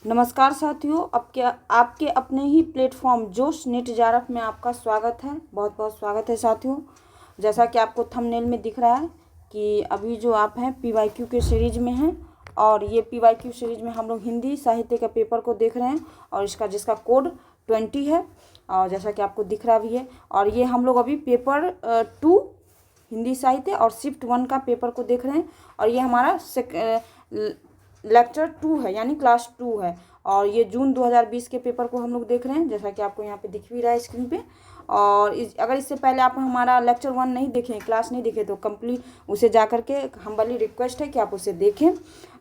नमस्कार साथियों, आपके अपने ही प्लेटफॉर्म जोश नेट JRF में आपका स्वागत है। बहुत बहुत स्वागत है साथियों। जैसा कि आपको थंबनेल में दिख रहा है कि अभी जो आप हैं PYQ के सीरीज़ में हैं और ये PYQ सीरीज़ में हम लोग हिंदी साहित्य के पेपर को देख रहे हैं और जिसका कोड 20 है और जैसा कि आपको दिख रहा भी है। और ये हम लोग अभी पेपर 2 हिंदी साहित्य और शिफ्ट 1 का पेपर को देख रहे हैं और ये हमारा लेक्चर 2 है, यानी क्लास 2 है। और ये जून 2020 के पेपर को हम लोग देख रहे हैं, जैसा कि आपको यहाँ पे दिख भी रहा है स्क्रीन पे। और अगर इससे पहले आप हमारा लेक्चर 1 नहीं देखें, क्लास नहीं देखें, तो कंप्लीट उसे जा करके हम्बली रिक्वेस्ट है कि आप उसे देखें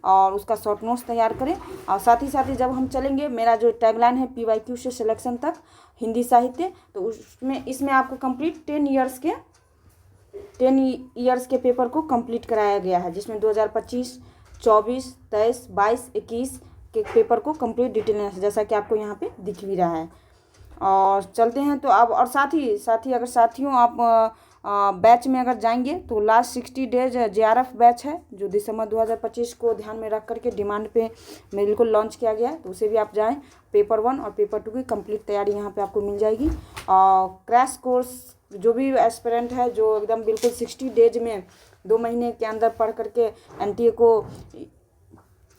और उसका शॉर्ट नोट्स तैयार करें। और साथ ही जब हम चलेंगे, मेरा जो टैगलाइन है PYQ से सिलेक्शन तक हिंदी साहित्य, तो इसमें आपको कंप्लीट 10 ईयर्स के पेपर को कंप्लीट कराया गया है, जिसमें 2025, 24, 23, 22, 21 के पेपर को कंप्लीट डिटेल जैसा कि आपको यहाँ पे दिख भी रहा है। और चलते हैं तो अब, और साथ ही अगर साथियों आप बैच में अगर जाएंगे तो लास्ट 60 डेज JRF बैच है, जो दिसंबर 2025 को ध्यान में रख करके डिमांड पे बिल्कुल लॉन्च किया गया है, तो उसे भी आप जाएं। पेपर 1 और पेपर 2 की कंप्लीट तैयारी यहाँ पे आपको मिल जाएगी। और क्रैश कोर्स जो भी एस्पिरेंट है, जो एकदम बिल्कुल 60 डेज में 2 महीने के अंदर पढ़ करके NTA को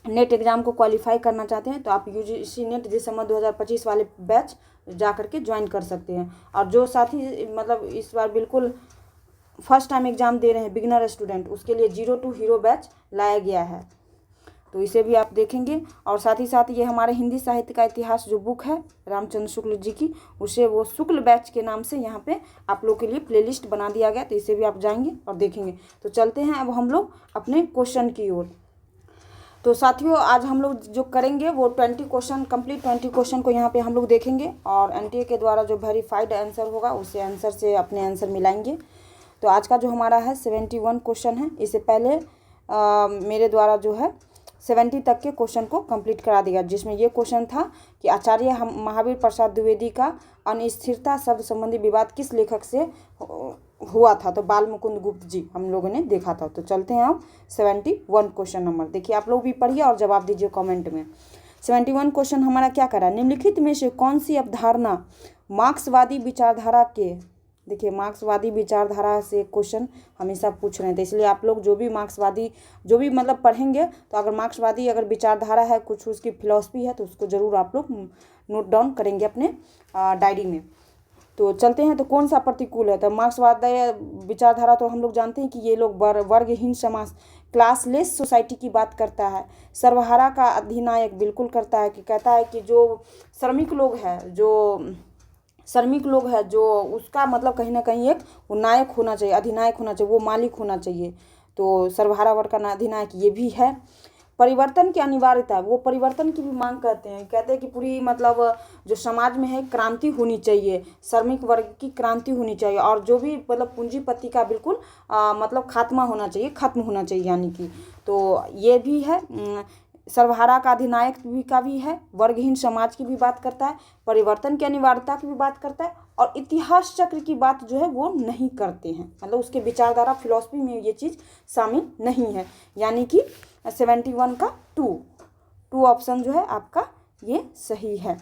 नेट एग्ज़ाम को क्वालिफाई करना चाहते हैं, तो आप UGC नेट दिसंबर 2025 वाले बैच जा करके ज्वाइन कर सकते हैं। और जो साथी मतलब इस बार बिल्कुल फर्स्ट टाइम एग्ज़ाम दे रहे हैं, बिगिनर स्टूडेंट, उसके लिए 0 to हीरो बैच लाया गया है, तो इसे भी आप देखेंगे। और साथ ही ये हमारे हिंदी साहित्य का इतिहास जो बुक है रामचंद्र शुक्ल जी की, उसे वो शुक्ल बैच के नाम से यहाँ पे आप लोग के लिए प्लेलिस्ट बना दिया गया, तो इसे भी आप जाएंगे और देखेंगे। तो चलते हैं अब हम लोग अपने क्वेश्चन की ओर। तो साथियों, आज हम लोग जो करेंगे वो 20 क्वेश्चन, कंप्लीट 20 क्वेश्चन को यहाँ पे हम लोग देखेंगे और NTA के द्वारा जो वेरीफाइड आंसर होगा उसे आंसर से अपने आंसर मिलाएंगे। तो आज का जो हमारा है 71 क्वेश्चन है। इससे पहले मेरे द्वारा जो है 70 तक के क्वेश्चन को कंप्लीट करा दिया, जिसमें ये क्वेश्चन था कि आचार्य महावीर प्रसाद द्विवेदी का अनिश्चितता शब्द संबंधी विवाद किस लेखक से हुआ था, तो बाल मुकुंद गुप्त जी हम लोगों ने देखा था। तो चलते हैं अब 71 क्वेश्चन नंबर, देखिए आप लोग भी पढ़िए और जवाब दीजिए कमेंट में। 71 क्वेश्चन हमारा क्या करा, निम्नलिखित में से कौन सी अवधारणा मार्क्सवादी विचारधारा के, देखिए मार्क्सवादी विचारधारा से क्वेश्चन हमेशा पूछ रहे हैं, तो इसलिए आप लोग जो भी मार्क्सवादी जो भी मतलब पढ़ेंगे, तो अगर मार्क्सवादी अगर विचारधारा है, कुछ उसकी फिलॉसफी है, तो उसको ज़रूर आप लोग नोट डाउन करेंगे अपने डायरी में। तो चलते हैं, तो कौन सा प्रतिकूल है, तो मार्क्सवादी विचारधारा तो हम लोग जानते हैं कि ये लोग वर्गहीन समाज, क्लासलेस सोसाइटी की बात करता है। सर्वहारा का अधिनायक बिल्कुल करता है, कि कहता है कि जो श्रमिक लोग है जो उसका मतलब कहीं ना कहीं एक वो नायक होना चाहिए, अधिनायक होना चाहिए, वो मालिक होना चाहिए। तो सर्वहारा वर्ग का अधिनायक ये भी है। परिवर्तन की अनिवार्यता, वो परिवर्तन की भी मांग करते हैं, कहते हैं कि पूरी मतलब जो समाज में है क्रांति होनी चाहिए, श्रमिक वर्ग की क्रांति होनी चाहिए, और जो भी मतलब पूंजीपति का बिल्कुल मतलब खात्मा होना चाहिए, खत्म होना चाहिए, यानी कि तो ये भी है। सर्वहारा का अधिनायक का भी है, वर्गहीन समाज की भी बात करता है, परिवर्तन की अनिवार्यता की भी बात करता है, और इतिहास चक्र की बात जो है वो नहीं करते हैं, मतलब उसके विचारधारा फिलॉसफी में ये चीज़ शामिल नहीं है। यानी कि 71 का 2 ऑप्शन जो है आपका ये सही है।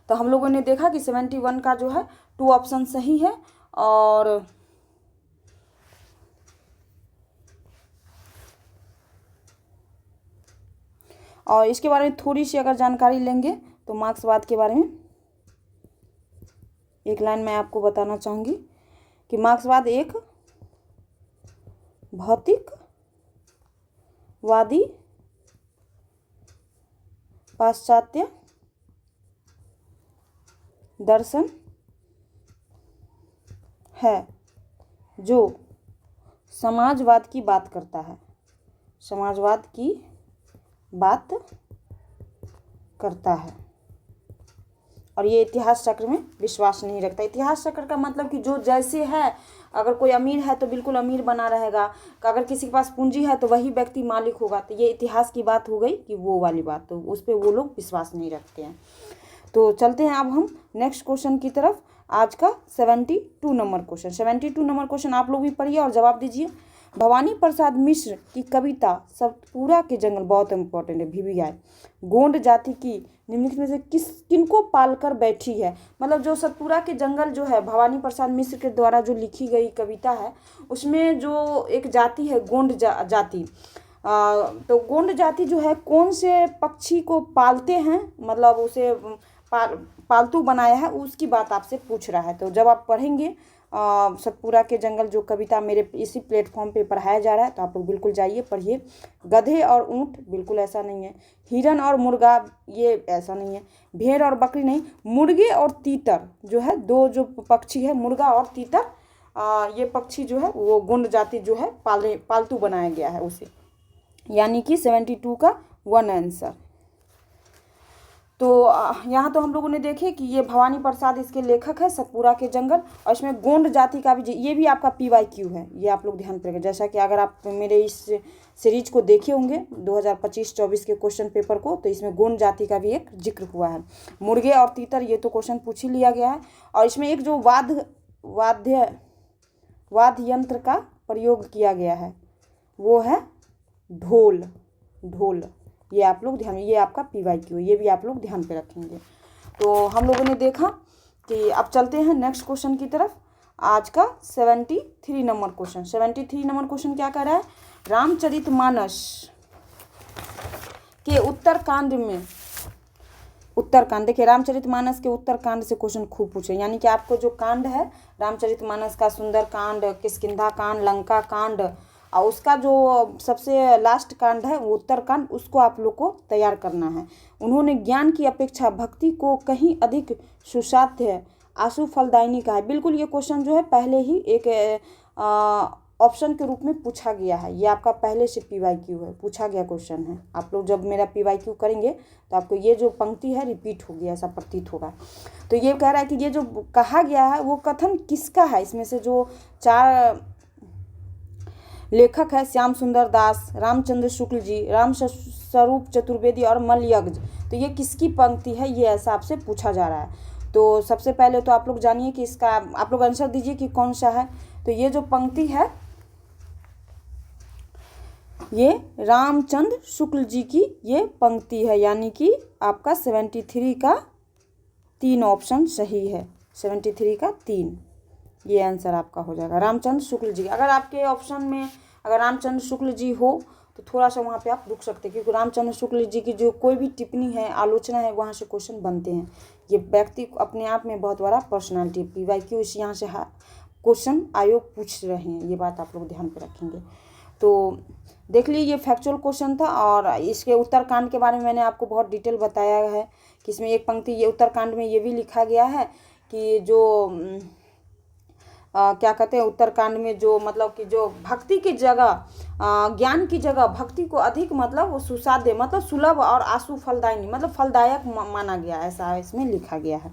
तो हम लोगों ने देखा कि 71 का जो है 2 ऑप्शन सही है। और इसके बारे में थोड़ी सी अगर जानकारी लेंगे, तो मार्क्सवाद के बारे में एक लाइन मैं आपको बताना चाहूँगी कि मार्क्सवाद एक भौतिकवादी पाश्चात्य दर्शन है जो समाजवाद की बात करता है, समाजवाद की बात करता है, और ये इतिहास चक्र में विश्वास नहीं रखता। इतिहास चक्र का मतलब कि जो जैसे है, अगर कोई अमीर है तो बिल्कुल अमीर बना रहेगा, अगर किसी के पास पूंजी है तो वही व्यक्ति मालिक होगा, तो ये इतिहास की बात हो गई कि वो वाली बात, तो उस पर वो लोग विश्वास नहीं रखते हैं। तो चलते हैं अब हम नेक्स्ट क्वेश्चन की तरफ। आज का 72 नंबर क्वेश्चन, 72 नंबर क्वेश्चन आप लोग भी पढ़िए और जवाब दीजिए। भवानी प्रसाद मिश्र की कविता सतपुरा के जंगल, बहुत इंपॉर्टेंट है, VVI, गोंड जाति की निम्नलिखित में से किनको पालकर बैठी है। मतलब जो सतपुरा के जंगल जो है भवानी प्रसाद मिश्र के द्वारा जो लिखी गई कविता है, उसमें जो एक जाति है गोंड जाति, तो गोंड जाति जो है कौन से पक्षी को पालते हैं, मतलब उसे पालतू बनाया है, उसकी बात आपसे पूछ रहा है। तो जब आप पढ़ेंगे सतपुरा के जंगल जो कविता मेरे इसी प्लेटफॉर्म पे पढ़ाया जा रहा है, तो आप लोग बिल्कुल जाइए पढ़िए। गधे और ऊँट, बिल्कुल ऐसा नहीं है। हिरन और मुर्गा, ये ऐसा नहीं है। भेड़ और बकरी नहीं, मुर्गे और तीतर जो है, दो जो पक्षी है, मुर्गा और तीतर, ये पक्षी जो है वो गोंड जाति जो है पालतू बनाया गया है उसे, यानी कि 72 का 1 आंसर। तो यहाँ तो हम लोगों ने देखे कि ये भवानी प्रसाद इसके लेखक है, सतपुरा के जंगल, और इसमें गोंड जाति का भी, ये भी आपका PYQ है, ये आप लोग ध्यान रखेंगे। जैसा कि अगर आप मेरे इस सीरीज को देखे होंगे 2025-24 के क्वेश्चन पेपर को, तो इसमें गोंड जाति का भी एक जिक्र हुआ है। मुर्गे और तीतर, ये तो क्वेश्चन पूछ ही लिया गया है। और इसमें एक जो वाद्य यंत्र का प्रयोग किया गया है वो है ढोल। ये आप लोग ध्यान, ये आपका PYQ, ये भी आप लोग ध्यान पे रखेंगे। तो हम लोगों ने देखा कि अब चलते हैं नेक्स्ट क्वेश्चन की तरफ। आज का 73 नंबर क्वेश्चन। 73 नंबर क्वेश्चन क्या कह रहा है, रामचरितमानस के उत्तरकांड में, उत्तरकांड देखिए, रामचरितमानस के उत्तरकांड से क्वेश्चन खूब पूछे, यानी कि आपको जो कांड है रामचरितमानस का, सुंदर कांड, किष्किंधा कांड, लंका कांड, और उसका जो सबसे लास्ट कांड है वो उत्तरकांड, उसको आप लोग को तैयार करना है। उन्होंने ज्ञान की अपेक्षा भक्ति को कहीं अधिक सुसाध्य आशु फलदायिनी कहा है। बिल्कुल ये क्वेश्चन जो है पहले ही एक ऑप्शन के रूप में पूछा गया है, ये आपका पहले से PYQ है, पूछा गया क्वेश्चन है। आप लोग जब मेरा PYQ करेंगे तो आपको ये जो पंक्ति है रिपीट होगी, ऐसा प्रतीत होगा। तो ये कह रहा है कि ये जो कहा गया है वो कथन किसका है, इसमें से जो 4 लेखक है, श्याम सुंदर दास, रामचंद्र शुक्ल जी, राम स्वरूप चतुर्वेदी और मलयज्ञ, तो ये किसकी पंक्ति है, ये ऐसा आपसे पूछा जा रहा है। तो सबसे पहले तो आप लोग जानिए कि इसका, आप लोग आंसर दीजिए कि कौन सा है। तो ये जो पंक्ति है ये रामचंद्र शुक्ल जी की ये पंक्ति है, यानी कि आपका 73 का 3 ऑप्शन सही है। 73 का 3 ये आंसर आपका हो जाएगा, रामचंद्र शुक्ल जी। अगर आपके ऑप्शन में अगर रामचंद्र शुक्ल जी हो तो थोड़ा सा वहाँ पे आप रुक सकते हैं, क्योंकि रामचंद्र शुक्ल जी की जो कोई भी टिप्पणी है, आलोचना है, वहाँ से क्वेश्चन बनते हैं। ये व्यक्ति अपने आप में बहुत बड़ा पर्सनालिटी, PYQ इस यहाँ से क्वेश्चन आयोग पूछ रहे हैं, ये बात आप लोग ध्यान पे रखेंगे। तो देख लीजिए, ये फैक्चुअल क्वेश्चन था, और इसके उत्तरकांड के बारे में मैंने आपको बहुत डिटेल बताया है कि इसमें एक पंक्ति ये उत्तरकांड में ये भी लिखा गया है कि जो क्या कहते हैं, उत्तरकांड में जो मतलब कि जो भक्ति की जगह ज्ञान की जगह भक्ति को अधिक मतलब वो सुसाध्य, मतलब सुलभ और आशु फलदायिनी, मतलब फलदायक माना गया, ऐसा इसमें लिखा गया है।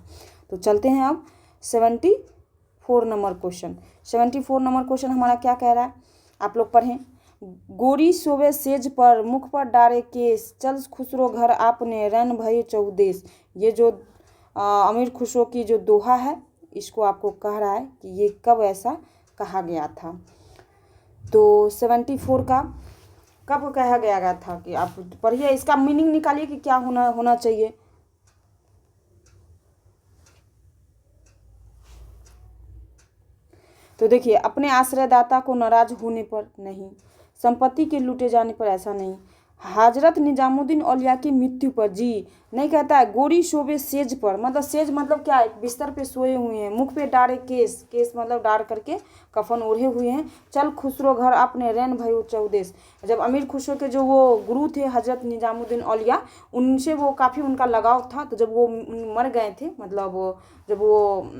तो चलते हैं अब 74 नंबर क्वेश्चन। 74 नंबर क्वेश्चन हमारा क्या कह रहा है, आप लोग पढ़ें। गोरी सोवे सेज पर, मुख पर डारे केस, चल खुसरो घर आपने, रैन भये चौदेश। ये जो अमीर खुसरो की जो दोहा है, इसको आपको कह रहा है कि ये कब ऐसा कहा गया था। तो 74 का कब कहा गया था कि आप पढ़िए, इसका मीनिंग निकालिए कि क्या होना चाहिए। तो देखिए, अपने आश्रयदाता को नाराज होने पर नहीं, संपत्ति के लूटे जाने पर ऐसा नहीं, हजरत निजामुद्दीन औलिया की मृत्यु पर जी नहीं कहता है, गोरी शोबे सेज पर, मतलब सेज मतलब क्या है, बिस्तर पे सोए हुए हैं, मुख पे डारे केस, केस मतलब डार करके कफन ओढ़े हुए हैं, चल खुसरो घर अपने, रैन भयो चौदेश। जब अमीर खुसरो के जो वो गुरु थे हजरत निजामुद्दीन औलिया, उनसे वो काफ़ी उनका लगाव था। तो जब वो मर गए थे, मतलब जब वो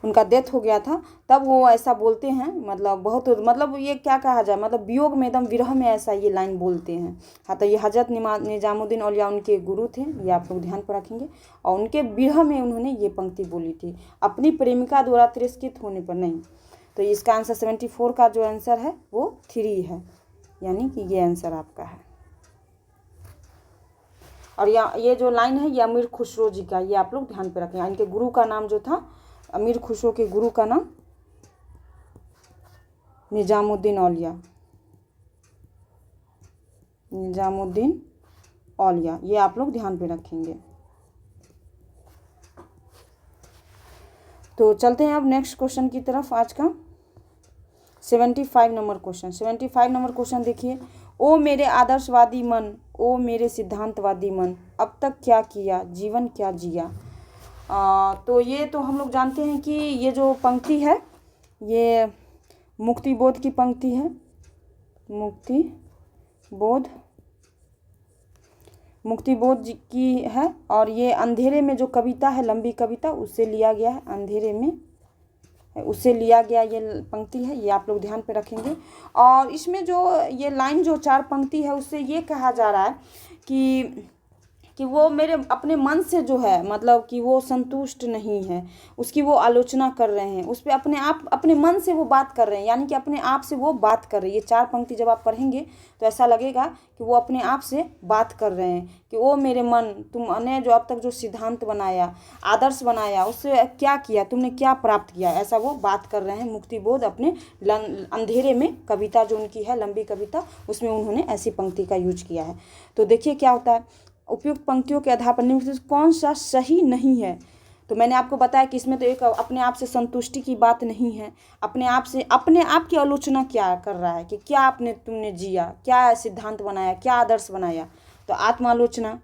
उनका डेथ हो गया था, तब वो ऐसा बोलते हैं, मतलब बहुत, मतलब ये क्या कहा जाए, मतलब वियोग में, एकदम विरह में ऐसा ये लाइन बोलते हैं। हाँ, तो ये हजरत निजामुद्दीन औलिया उनके गुरु थे, ये आप लोग ध्यान पर रखेंगे। और उनके विरह में उन्होंने ये पंक्ति बोली थी, अपनी प्रेमिका द्वारा तिरस्कृत होने पर नहीं। तो इसका आंसर 74 का जो आंसर है वो 3 है, यानी कि ये आंसर आपका है। और ये जो लाइन है ये अमीर खुसरो जी का, ये आप लोग ध्यान पर रखें। इनके गुरु का नाम जो था, अमीर खुसरो के गुरु का नाम निजामुद्दीन औलिया, निजामुद्दीन औलिया, ये आप लोग ध्यान पे रखेंगे। तो चलते हैं अब नेक्स्ट क्वेश्चन की तरफ। आज का 75 नंबर क्वेश्चन। 75 नंबर क्वेश्चन देखिए। ओ मेरे आदर्शवादी मन, ओ मेरे सिद्धांतवादी मन, अब तक क्या किया, जीवन क्या जिया। तो ये तो हम लोग जानते हैं कि ये जो पंक्ति है ये मुक्तिबोध की पंक्ति है, मुक्तिबोध जी की है। और ये अंधेरे में जो कविता है, लंबी कविता, उससे लिया गया है, अंधेरे में उससे लिया गया ये पंक्ति है, ये आप लोग ध्यान पे रखेंगे। और इसमें जो ये लाइन जो 4 पंक्ति है उससे ये कहा जा रहा है कि वो मेरे अपने मन से जो है, मतलब कि वो संतुष्ट नहीं है, उसकी वो आलोचना कर रहे हैं, उस पर अपने मन से वो बात कर रहे हैं, यानी कि अपने आप से वो बात कर रहे हैं। ये 4 पंक्ति जब आप पढ़ेंगे तो ऐसा लगेगा कि वो अपने आप से बात कर रहे हैं कि ओ मेरे मन, तुमने जो अब तक जो सिद्धांत बनाया, आदर्श बनाया, उससे क्या किया, तुमने क्या प्राप्त किया, ऐसा वो बात कर रहे हैं। मुक्तिबोध अपने अंधेरे में कविता जो उनकी है, लंबी कविता, उसमें उन्होंने ऐसी पंक्ति का यूज किया है। तो देखिए क्या होता है, उपयुक्त पंक्तियों के आधार पर निम्नलिखित में कौन सा सही नहीं है। तो मैंने आपको बताया कि इसमें तो एक अपने आप से संतुष्टि की बात नहीं है, अपने आप से अपने आप की आलोचना क्या कर रहा है कि क्या तुमने जिया, क्या सिद्धांत बनाया, क्या आदर्श बनाया। तो आत्मालोचना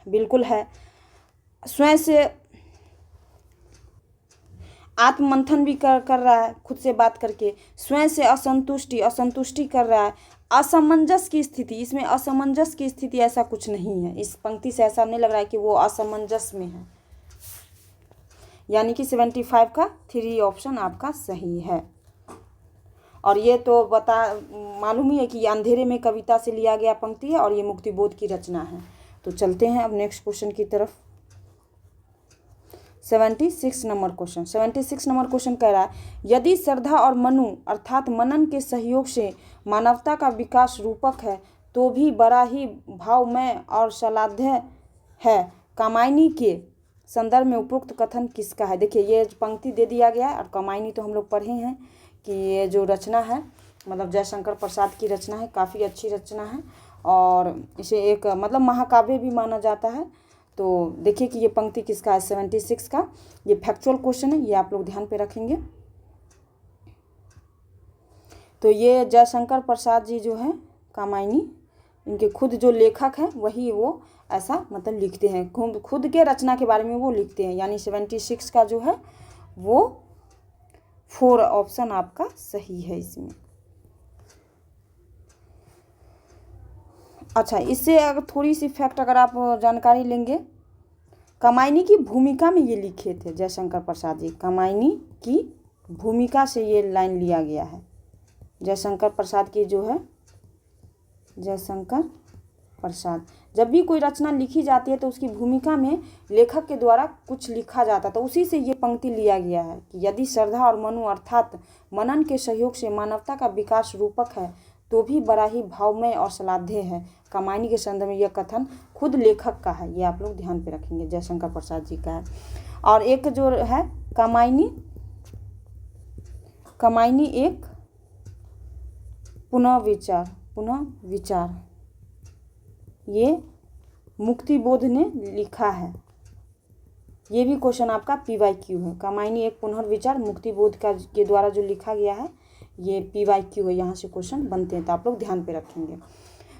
बिल्कुल है। स्वयं से आत्ममंथन भी कर रहा है, खुद से बात करके। स्वयं से असंतुष्टि कर रहा है। असमंजस की स्थिति, इसमें असमंजस की स्थिति ऐसा कुछ नहीं है, इस पंक्ति से ऐसा नहीं लग रहा है कि वो असमंजस में है। यानी कि 75 का 3 ऑप्शन आपका सही है। और ये तो मालूम ही है कि ये अंधेरे में कविता से लिया गया पंक्ति है और ये मुक्तिबोध की रचना है। तो चलते हैं अब नेक्स्ट क्वेश्चन की तरफ। 76 नंबर क्वेश्चन। 76 नंबर क्वेश्चन कह रहा है, यदि श्रद्धा और मनु अर्थात मनन के सहयोग से मानवता का विकास रूपक है तो भी बड़ा ही भावमय और श्लाघ्य है। कामायनी के संदर्भ में उपरोक्त कथन किसका है। देखिए ये पंक्ति दे दिया गया है और कामायनी तो हम लोग पढ़े हैं कि ये जो रचना है, मतलब जयशंकर प्रसाद की रचना है, काफ़ी अच्छी रचना है और इसे एक मतलब महाकाव्य भी माना जाता है। तो देखिए कि ये पंक्ति किसका है, 76 का। ये फैक्चुअल क्वेश्चन है, ये आप लोग ध्यान पे रखेंगे। तो ये जयशंकर प्रसाद जी जो है कामायनी, इनके खुद जो लेखक हैं वही वो ऐसा मतलब लिखते हैं, खुद के रचना के बारे में वो लिखते हैं। यानी 76 का जो है वो 4 ऑप्शन आपका सही है इसमें। अच्छा, इससे अगर थोड़ी सी फैक्ट अगर आप जानकारी लेंगे, कामायनी की भूमिका में ये लिखे थे जयशंकर प्रसाद जी, कामायनी की भूमिका से ये लाइन लिया गया है। जयशंकर प्रसाद की जो है, जयशंकर प्रसाद, जब भी कोई रचना लिखी जाती है तो उसकी भूमिका में लेखक के द्वारा कुछ लिखा जाता, तो उसी से ये पंक्ति लिया गया है कि यदि श्रद्धा और मनु अर्थात मनन के सहयोग से मानवता का विकास रूपक है तो भी बड़ा ही भावमय और श्लाघ्य है। कामायनी के संदर्भ में यह कथन खुद लेखक का है, ये आप लोग ध्यान पे रखेंगे, जयशंकर प्रसाद जी का है। और एक जो है कामायनी एक पुनः विचार, ये मुक्तिबोध ने लिखा है। ये भी क्वेश्चन आपका PYQ है। कामायनी एक पुनर्विचार मुक्तिबोध का के द्वारा जो लिखा गया है, ये PYQ है, यहाँ से क्वेश्चन बनते हैं, तो आप लोग ध्यान पे रखेंगे।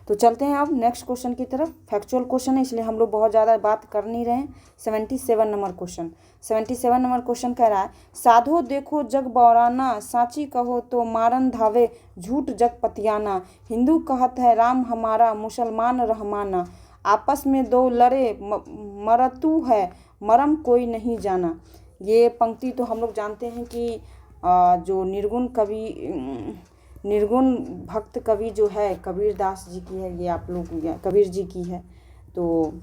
तो चलते हैं अब नेक्स्ट क्वेश्चन की तरफ। फैक्चुअल क्वेश्चन है इसलिए हम लोग बहुत ज़्यादा बात कर नहीं रहे हैं। 77 नंबर क्वेश्चन। 77 नंबर क्वेश्चन कह रहा है, साधो देखो जग बौराना, साची कहो तो मारन धावे, झूठ जग पतियाना। हिंदू कहत है राम हमारा, मुसलमान रहमाना। आपस में दो लड़े मरतू है, मरम कोई नहीं जाना। ये पंक्ति तो हम लोग जानते हैं कि जो निर्गुण भक्त कवि जो है कबीर दास जी की है, ये आप लोग कबीर जी की है। तो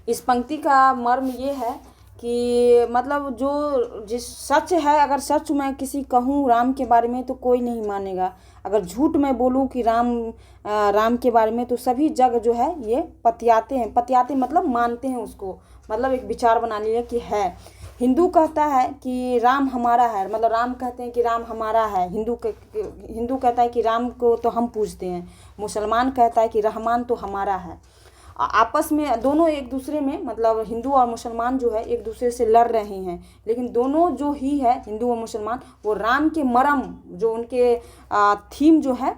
इस पंक्ति का मर्म ये है कि मतलब जो जिस सच है, अगर सच मैं किसी कहूँ राम के बारे में तो कोई नहीं मानेगा, अगर झूठ मैं बोलूँ कि राम के बारे में तो सभी जग जो है ये पतियाते हैं। पतियाते मतलब मानते हैं उसको, मतलब एक विचार बना लिया कि है। हिंदू कहता है कि राम हमारा है, मतलब राम कहते हैं कि राम हमारा है। हिंदू कहता है कि राम को तो हम पूजते हैं। मुसलमान कहता है कि रहमान तो हमारा है। आपस में दोनों एक दूसरे में, मतलब हिंदू और मुसलमान जो है एक दूसरे से लड़ रहे हैं, लेकिन दोनों जो ही है हिंदू और मुसलमान, वो राम के मर्म जो उनके थीम जो है,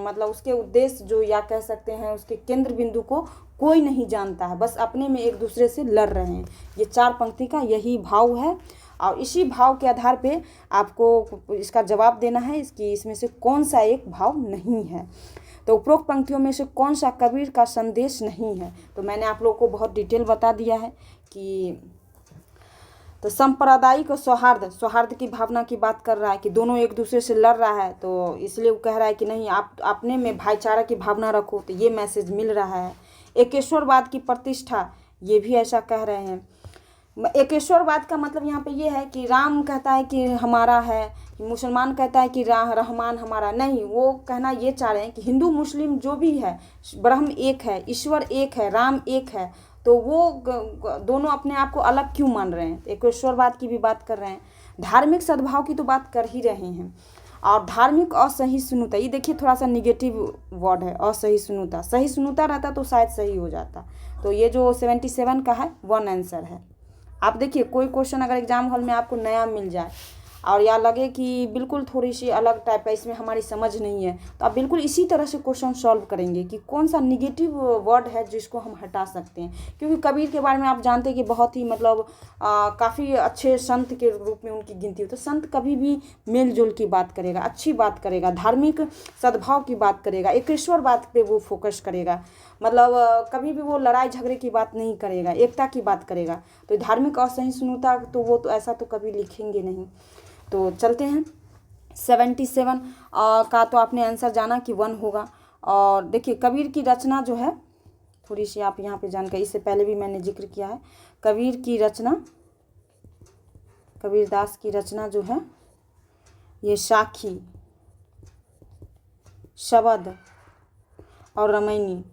मतलब उसके उद्देश्य जो, या कह सकते हैं उसके केंद्र बिंदु को कोई नहीं जानता है, बस अपने में एक दूसरे से लड़ रहे हैं। ये 4 पंक्ति का यही भाव है, और इसी भाव के आधार पे आपको इसका जवाब देना है कि इसमें से कौन सा एक भाव नहीं है। तो उपरोक्त पंक्तियों में से कौन सा कबीर का संदेश नहीं है। तो मैंने आप लोगों को बहुत डिटेल बता दिया है कि तो सांप्रदायिक सौहार्द की भावना की बात कर रहा है कि दोनों एक दूसरे से लड़ रहा है, तो इसलिए वो कह रहा है कि नहीं, आप अपने में भाईचारा की भावना रखो, तो ये मैसेज मिल रहा है। एकेश्वरवाद की प्रतिष्ठा, ये भी ऐसा कह रहे हैं। एकेश्वरवाद का मतलब यहाँ पे ये है कि राम कहता है कि हमारा है, मुसलमान कहता है कि रहमान हमारा नहीं। वो कहना ये चाह रहे हैं कि हिंदू मुस्लिम जो भी है, ब्रह्म एक है, ईश्वर एक है, राम एक है, तो वो दोनों अपने आप को अलग क्यों मान रहे हैं। एकेश्वरवाद की भी बात कर रहे हैं। धार्मिक सद्भाव की तो बात कर ही रहे हैं। और धार्मिक असहिष्णुता, ये देखिए थोड़ा सा निगेटिव वर्ड है, असहिष्णुता। सहिष्णुता रहता तो शायद सही हो जाता। तो ये जो 77 का है 1 आंसर है। आप देखिए कोई क्वेश्चन अगर एग्जाम हॉल में आपको नया मिल जाए और या लगे कि बिल्कुल थोड़ी सी अलग टाइप का, इसमें हमारी समझ नहीं है, तो आप बिल्कुल इसी तरह से क्वेश्चन सॉल्व करेंगे कि कौन सा निगेटिव वर्ड है जिसको हम हटा सकते हैं। क्योंकि कबीर के बारे में आप जानते हैं कि बहुत ही मतलब काफ़ी अच्छे संत के रूप में उनकी गिनती हो। तो संत कभी भी मेल जोल की बात करेगा, अच्छी बात करेगा, धार्मिक सद्भाव की बात करेगा, एकेश्वर बात पे वो फोकस करेगा, मतलब कभी भी वो लड़ाई झगड़े की बात नहीं करेगा, एकता की बात करेगा। तो धार्मिक असहिष्णुता तो वो तो ऐसा तो कभी लिखेंगे नहीं। तो चलते हैं 77 का तो आपने आंसर जाना कि 1 होगा। और देखिए कबीर की रचना जो है, थोड़ी सी आप यहाँ पे जानकारी, इससे पहले भी मैंने जिक्र किया है। कबीर की रचना, कबीरदास की रचना जो है, ये साखी, शबद और रामायणी,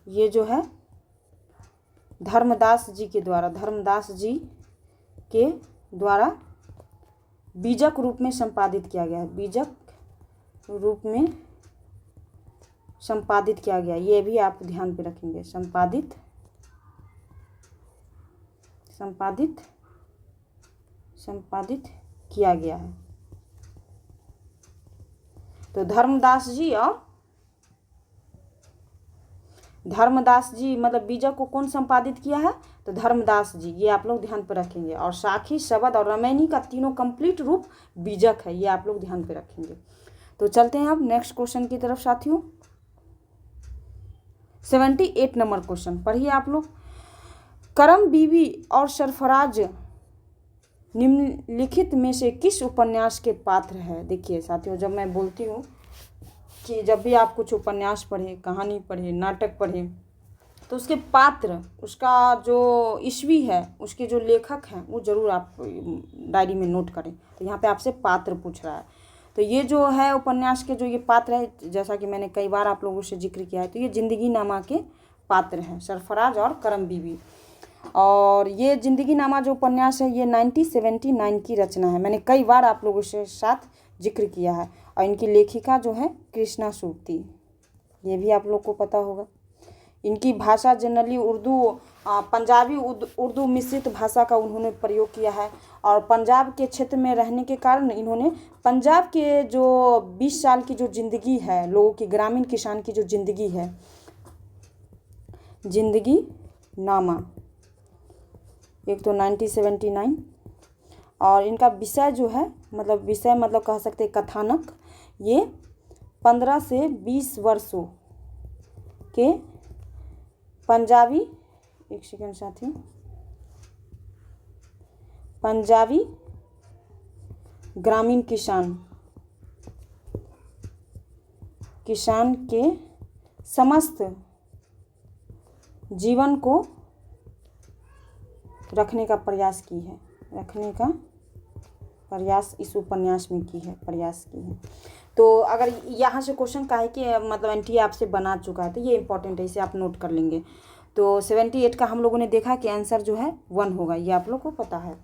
ये जो है धर्मदास जी के द्वारा बीजक रूप में संपादित किया गया है। बीजक रूप में संपादित किया गया, ये भी आप ध्यान पे रखेंगे। संपादित किया गया है। तो धर्मदास जी मतलब बीजक को कौन संपादित किया है, तो धर्मदास जी, ये आप लोग ध्यान पर रखेंगे। और साखी, शबद और रामायणी का तीनों कंप्लीट रूप बीजक है, ये आप लोग ध्यान पे रखेंगे। तो चलते हैं अब नेक्स्ट क्वेश्चन की तरफ साथियों। 78 नंबर क्वेश्चन पढ़िए आप लोग। करम बीबी और सरफराज निम्नलिखित में से किस उपन्यास के पात्र है। देखिए साथियों, जब मैं बोलती हूँ कि जब भी आप कुछ उपन्यास पढ़ें, कहानी पढ़ें, नाटक पढ़ें, तो उसके पात्र, उसका जो ईस्वी है, उसके जो लेखक हैं, वो ज़रूर आप डायरी में नोट करें। तो यहाँ पे आपसे पात्र पूछ रहा है। तो ये जो है उपन्यास के जो ये पात्र है, जैसा कि मैंने कई बार आप लोगों से जिक्र किया है, तो ये जिंदगी नामा के पात्र हैं, सरफराज और करम बीबी। और ये जिंदगी नामा जो उपन्यास है, ये 1979 की रचना है। मैंने कई बार आप लोगों से साथ जिक्र किया है। और इनकी लेखिका जो है कृष्णा सूक्ति, ये भी आप लोग को पता होगा। इनकी भाषा जनरली उर्दू, पंजाबी उर्दू मिश्रित भाषा का उन्होंने प्रयोग किया है। और पंजाब के क्षेत्र में रहने के कारण इन्होंने पंजाब के जो 20 साल की जो ज़िंदगी है, लोगों की, ग्रामीण किसान की जो ज़िंदगी है, जिंदगी नामा, एक तो 1979, और इनका विषय जो है, मतलब विषय मतलब कह सकते हैं कथानक, ये 15 से 20 वर्षों के पंजाबी, एक सेकंड साथियों, पंजाबी ग्रामीण किसान के समस्त जीवन को रखने का प्रयास इस उपन्यास में प्रयास की है। तो अगर यहाँ से क्वेश्चन का है कि मतलब एनटीए आपसे बना चुका है, तो ये इंपॉर्टेंट है, इसे आप नोट कर लेंगे। तो 78 का हम लोगों ने देखा कि आंसर जो है 1 होगा, ये आप लोग को पता है।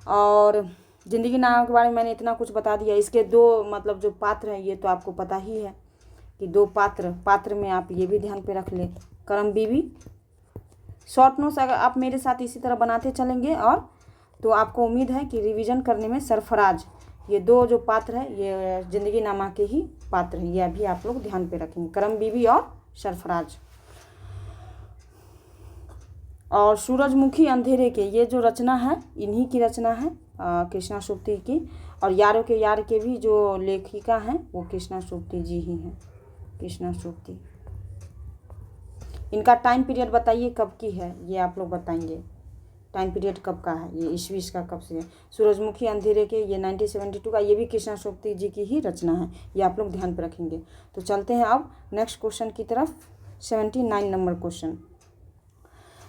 और ज़िंदगी नामा के बारे में मैंने इतना कुछ बता दिया। इसके 2 मतलब जो पात्र हैं ये तो आपको पता ही है कि 2 पात्र में आप ये भी ध्यान पे रख लें, करम बीबी। शॉर्ट नोट्स अगर आप मेरे साथ इसी तरह बनाते चलेंगे और तो आपको उम्मीद है कि रिवीजन करने में सरफराज, ये 2 जो पात्र है ये ज़िंदगी नामा के ही पात्र हैं, ये अभी आप लोग ध्यान पे रखेंगे, करम बीबी और सरफराज। और सूरजमुखी अंधेरे के, ये जो रचना है इन्हीं की रचना है, कृष्णा सुप्ती की। और यारों के यार के भी जो लेखिका हैं वो कृष्णा सुप्ती जी ही हैं, कृष्णा सुप्ती। इनका टाइम पीरियड बताइए कब की है, ये आप लोग बताएंगे टाइम पीरियड कब का है, ये ईस्वी का कब से है। सूरजमुखी अंधेरे के ये 1972 का, ये भी कृष्णा सुप्ती जी की ही रचना है, ये आप लोग ध्यान पर रखेंगे। तो चलते हैं अब नेक्स्ट क्वेश्चन की तरफ। 79 नंबर क्वेश्चन,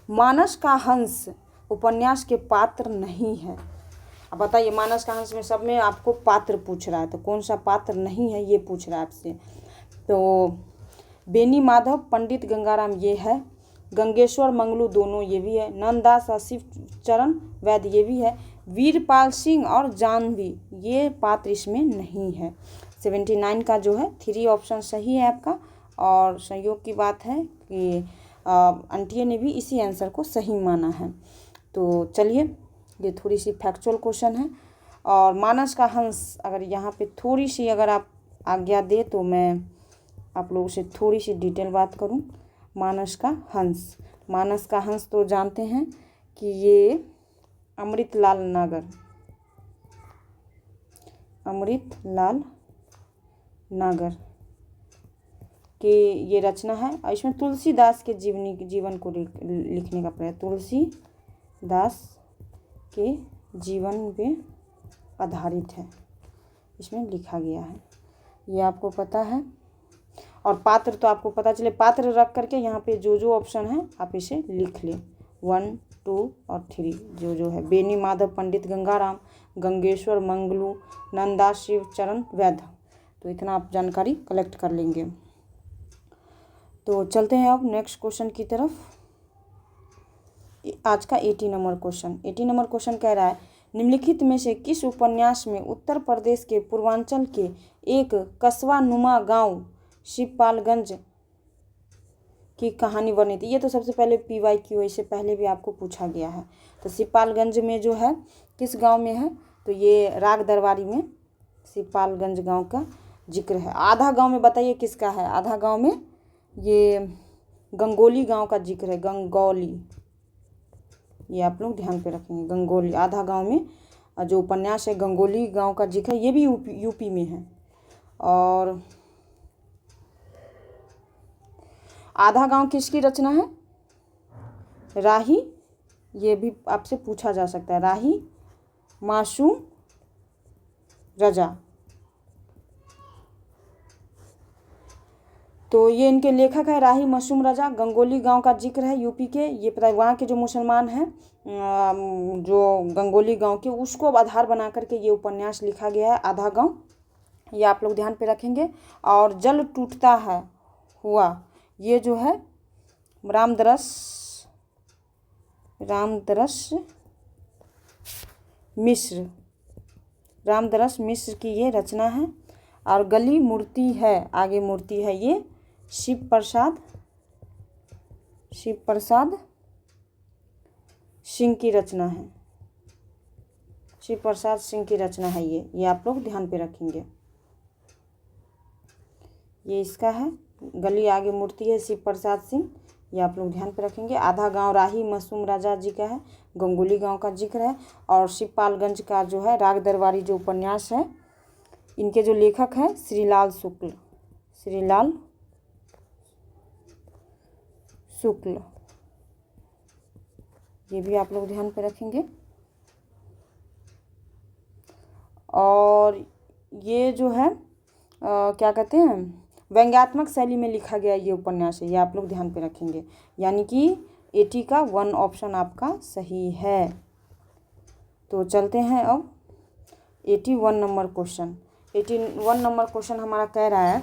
मानस का हंस उपन्यास के पात्र नहीं है। अब बताइए, मानस का हंस में सब में आपको पात्र पूछ रहा है, तो कौन सा पात्र नहीं है ये पूछ रहा है आपसे। तो बेनी माधव, पंडित गंगाराम ये है, गंगेश्वर मंगलू दोनों ये भी है, नंददास और शिवचरण वैद्य ये भी है, वीरपाल सिंह और जानवी ये पात्र इसमें नहीं है। 79 का जो है 3 ऑप्शन सही है आपका। और संयोग की बात है कि आंटिया ने भी इसी आंसर को सही माना है। तो चलिए, ये थोड़ी सी फैक्चुअल क्वेश्चन है। और मानस का हंस, अगर यहाँ पे थोड़ी सी अगर आप आज्ञा दे तो मैं आप लोगों से थोड़ी सी डिटेल बात करूं। मानस का हंस तो जानते हैं कि ये अमृतलाल नागर की ये रचना है। और इसमें तुलसीदास के जीवन को लिखने का प्रयास, तुलसीदास के जीवन पे आधारित है, इसमें लिखा गया है, ये आपको पता है। और पात्र तो आपको पता चले, पात्र रख करके यहाँ पे जो ऑप्शन है आप इसे लिख लें, 1, 2 और 3 जो है। बेनी माधव, पंडित गंगाराम, गंगेश्वर मंगलू, नंददास, शिवचरण वैद्य, तो इतना आप जानकारी कलेक्ट कर लेंगे। तो चलते हैं अब नेक्स्ट क्वेश्चन की तरफ। आज का 80 नंबर क्वेश्चन कह रहा है, निम्नलिखित में से किस उपन्यास में उत्तर प्रदेश के पूर्वांचल के एक कस्बा नुमा गांव शिवपालगंज की कहानी वर्णित है। ये तो सबसे पहले PYQ है, इससे पहले भी आपको पूछा गया है। तो शिवपालगंज में जो है किस गांव में है, तो ये राग दरबारी में शिवपालगंज गांव का जिक्र है। आधा गांव में बताइए किसका है, आधा गांव में ये गंगोली गांव का जिक्र है, गंगौली, ये आप लोग ध्यान पे रखेंगे, गंगोली। आधा गांव में जो उपन्यास है गंगोली गांव का जिक्र है, ये भी यूपी में है। और आधा गांव किसकी रचना है, राही, ये भी आपसे पूछा जा सकता है, राही मासूम रजा, तो ये इनके लेखक है राही मासूम रजा। गंगोली गांव का जिक्र है यूपी के, ये पता है वहाँ के जो मुसलमान हैं जो गंगोली गांव के, उसको आधार बना करके ये उपन्यास लिखा गया है, आधा गांव, ये आप लोग ध्यान पे रखेंगे। और जल टूटता है हुआ, ये जो है रामदरस मिश्र की ये रचना है। और गली मूर्ति है, आगे मूर्ति है, ये शिव प्रसाद सिंह की रचना है, शिव प्रसाद सिंह की रचना है ये आप लोग ध्यान पे रखेंगे। ये इसका है, गली आगे मूर्ति है, शिव प्रसाद सिंह, ये आप लोग ध्यान पे रखेंगे। आधा गांव राही मासूम राजा जी का है, गंगोली गांव का जिक्र है। और शिवपालगंज का जो है राग दरबारी जो उपन्यास है, इनके जो लेखक हैं श्रीलाल शुक्ल, ये भी आप लोग ध्यान पे रखेंगे। और ये जो है क्या कहते हैं, व्यंग्यात्मक शैली में लिखा गया ये उपन्यास है, ये आप लोग ध्यान पे रखेंगे। यानी कि 80 का 1 ऑप्शन आपका सही है। तो चलते हैं अब 81 नंबर क्वेश्चन। 81 नंबर क्वेश्चन हमारा कह रहा है,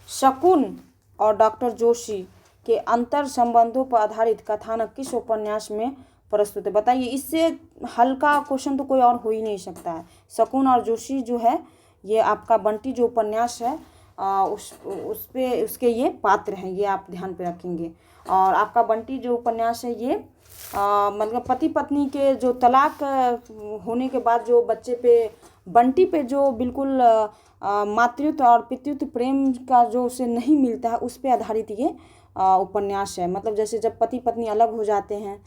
शकुन और डॉक्टर जोशी के अंतर संबंधों पर आधारित कथानक किस उपन्यास में प्रस्तुत है? बताइए, इससे हल्का क्वेश्चन तो कोई और हो ही नहीं सकता है। शकुन और जोशी जो है, ये आपका बंटी जो उपन्यास है उस पे उसके ये पात्र हैं, ये आप ध्यान पे रखेंगे। और आपका बंटी जो उपन्यास है ये मतलब पति पत्नी के जो तलाक होने के बाद जो बच्चे पे, बंटी पे जो बिल्कुल मातृत्व और पितृत्व प्रेम का जो उसे नहीं मिलता है, उस पे आधारित ये उपन्यास है। मतलब जैसे जब पति पत्नी अलग हो जाते हैं,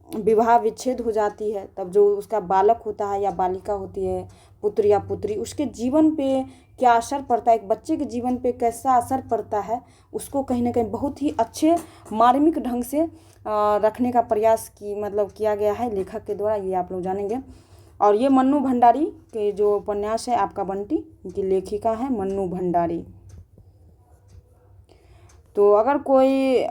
विवाह विच्छेद हो जाती है, तब जो उसका बालक होता है या बालिका होती है, पुत्र या पुत्री, उसके जीवन पे क्या असर पड़ता है, एक बच्चे के जीवन पे कैसा असर पड़ता है, उसको कहीं ना कहीं बहुत ही अच्छे मार्मिक ढंग से रखने का प्रयास किया गया है लेखक के द्वारा, ये आप लोग जानेंगे। और ये मन्नू भंडारी के जो उपन्यास है आपका बंटी, इनकी लेखिका है मन्नू भंडारी। तो अगर कोई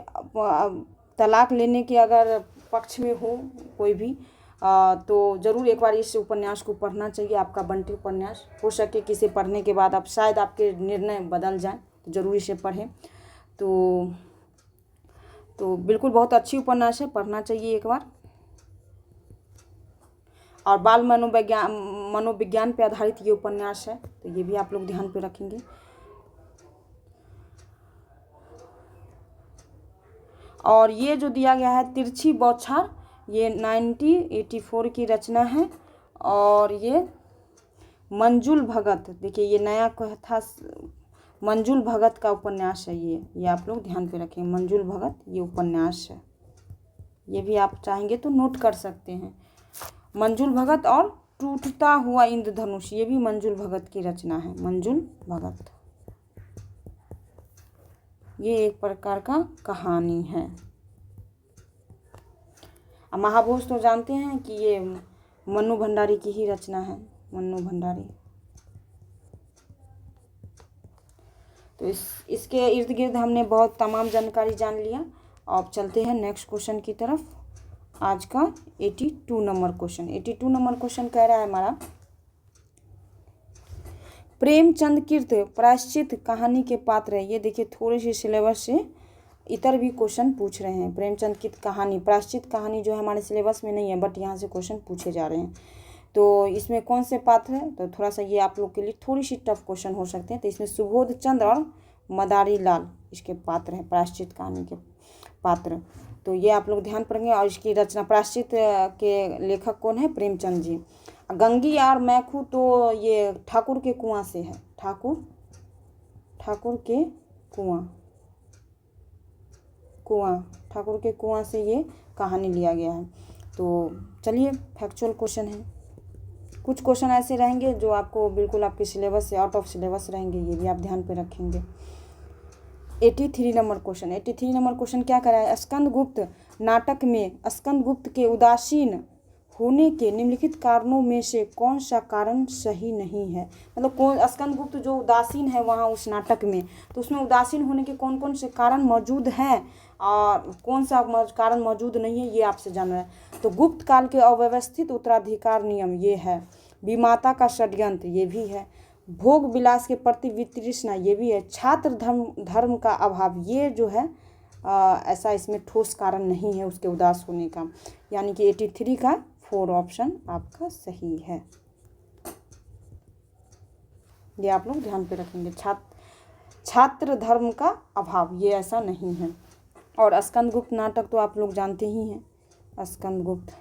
तलाक लेने के अगर पक्ष में हो कोई भी, तो ज़रूर एक बार इस उपन्यास को पढ़ना चाहिए, आपका बंटी उपन्यास। हो सके कि इसे पढ़ने के बाद आप शायद आपके निर्णय बदल जाएं, तो ज़रूर इसे पढ़ें। तो बिल्कुल बहुत अच्छी उपन्यास है, पढ़ना चाहिए एक बार। और बाल मनोविज्ञान पे आधारित ये उपन्यास है, तो ये भी आप लोग ध्यान पे रखेंगे। और ये जो दिया गया है तिरछी बौछार, ये 1984 की रचना है। और ये मंजुल भगत, देखिए ये नया कथा मंजुल भगत का उपन्यास है ये आप लोग ध्यान पे रखें। मंजुल भगत ये उपन्यास है, ये भी आप चाहेंगे तो नोट कर सकते हैं। मंजुल भगत और टूटता हुआ इंद्रधनुष, ये भी मंजुल भगत की रचना है। मंजुल भगत ये एक प्रकार का कहानी है। महाभोज तो जानते हैं कि ये मन्नू भंडारी की ही रचना है, मन्नू भंडारी। तो इसके इर्द गिर्द हमने बहुत तमाम जानकारी जान लिया। अब चलते हैं नेक्स्ट क्वेश्चन की तरफ। आज का 82 नंबर क्वेश्चन, 82 नंबर क्वेश्चन कह रहा है हमारा, प्रेमचंद कृत प्रायश्चित कहानी के पात्र है। ये देखिए थोड़े से सिलेबस से इतर भी क्वेश्चन पूछ रहे हैं। प्रेमचंद कृत कहानी, प्रायश्चित कहानी जो है हमारे सिलेबस में नहीं है, बट यहाँ से क्वेश्चन पूछे जा रहे हैं। तो इसमें कौन से पात्र हैं, तो थोड़ा सा ये आप लोग के लिए थोड़ी सी टफ क्वेश्चन हो सकते हैं। तो इसमें सुबोध चंद्र और मदारी लाल इसके पात्र हैं, प्रायश्चित कहानी के पात्र। तो ये आप लोग ध्यान पड़ेंगे। और इसकी रचना, प्रायश्चित के लेखक कौन है? प्रेमचंद जी। गंगी और मैखू तो ये ठाकुर के कुआं से है, ठाकुर के कुआं से ये कहानी लिया गया है। तो चलिए, फैक्चुअल क्वेश्चन है। कुछ क्वेश्चन ऐसे रहेंगे जो आपको बिल्कुल आपके सिलेबस से आउट ऑफ सिलेबस रहेंगे, ये भी आप ध्यान पे रखेंगे। 83 नंबर क्वेश्चन, 83 नंबर क्वेश्चन क्या करा है? स्कंदगुप्त नाटक में स्कंदगुप्त के उदासीन होने के निम्नलिखित कारणों में से कौन सा कारण सही नहीं है? मतलब कौन स्कंदगुप्त जो उदासीन है वहाँ उस नाटक में, तो उसमें उदासीन होने के कौन कौन से कारण मौजूद हैं और कौन सा कारण मौजूद नहीं है, ये आपसे जानना है। तो गुप्त काल के अव्यवस्थित उत्तराधिकार नियम ये है, विमाता का षड्यंत्र ये भी है, भोग विलास के प्रति वितृष्णा ये भी है, छात्र धर्म का अभाव ये जो है ऐसा इसमें ठोस कारण नहीं है उसके उदास होने का। यानी कि 83 का 4 ऑप्शन आपका सही है, ये आप लोग ध्यान पे रखेंगे। छात्र धर्म का अभाव ये ऐसा नहीं है। और स्कंदगुप्त नाटक तो आप लोग जानते ही हैं। स्कंदगुप्त